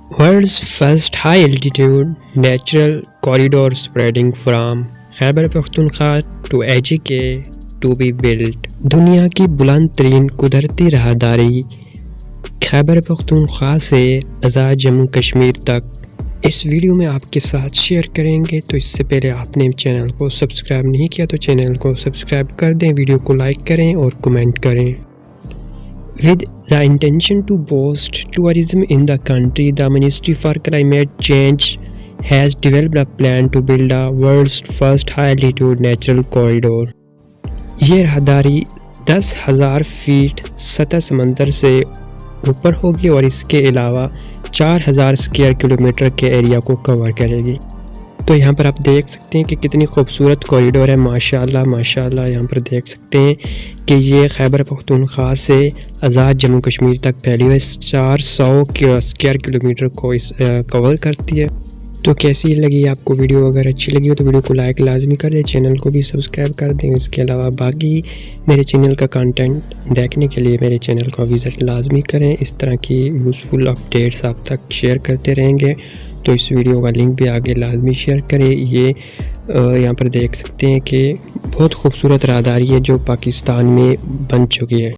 World's first high-altitude natural corridor spreading from Khyber Pakhtunkhwa to AJK to be built. دنیا کی بلند ترین قدرتی راہداری خیبر پختونخوا سے آزاد جموں کشمیر تک اس ویڈیو میں آپ کے ساتھ شیئر کریں گے. تو اس سے پہلے آپ نے چینل کو سبسکرائب نہیں کیا تو چینل کو سبسکرائب کر دیں, ویڈیو کو لائک کریں اور کمنٹ کریں. With the intention to boost tourism in the country, the Ministry for Climate Change has developed a plan to build the world's first high-altitude natural corridor. یہ راہداری 10,000 fat سطح سمندر سے اوپر ہوگی اور اس کے علاوہ 4,000 اسکوائر کلومیٹر کے ایریا کو کور کرے گی. تو یہاں پر آپ دیکھ سکتے ہیں کہ کتنی خوبصورت کوریڈور ہے. ماشاءاللہ یہاں پر دیکھ سکتے ہیں کہ یہ خیبر پختونخوا سے آزاد جموں کشمیر تک پھیلی ہوئی 400 اسکوائر کلومیٹر کو کور کرتی ہے. تو کیسی لگی آپ کو ویڈیو؟ اگر اچھی لگی ہو تو ویڈیو کو لائک لازمی کر دیں, چینل کو بھی سبسکرائب کر دیں. اس کے علاوہ باقی میرے چینل کا کنٹینٹ دیکھنے کے لیے میرے چینل کو وزٹ لازمی کریں. اس طرح کی یوزفل اپڈیٹس آپ تک شیئر کرتے رہیں گے. تو اس ویڈیو کا لنک بھی آگے لازمی شیئر کریں. یہ یہاں پر دیکھ سکتے ہیں کہ بہت خوبصورت راہداری ہے جو پاکستان میں بن چکی ہے.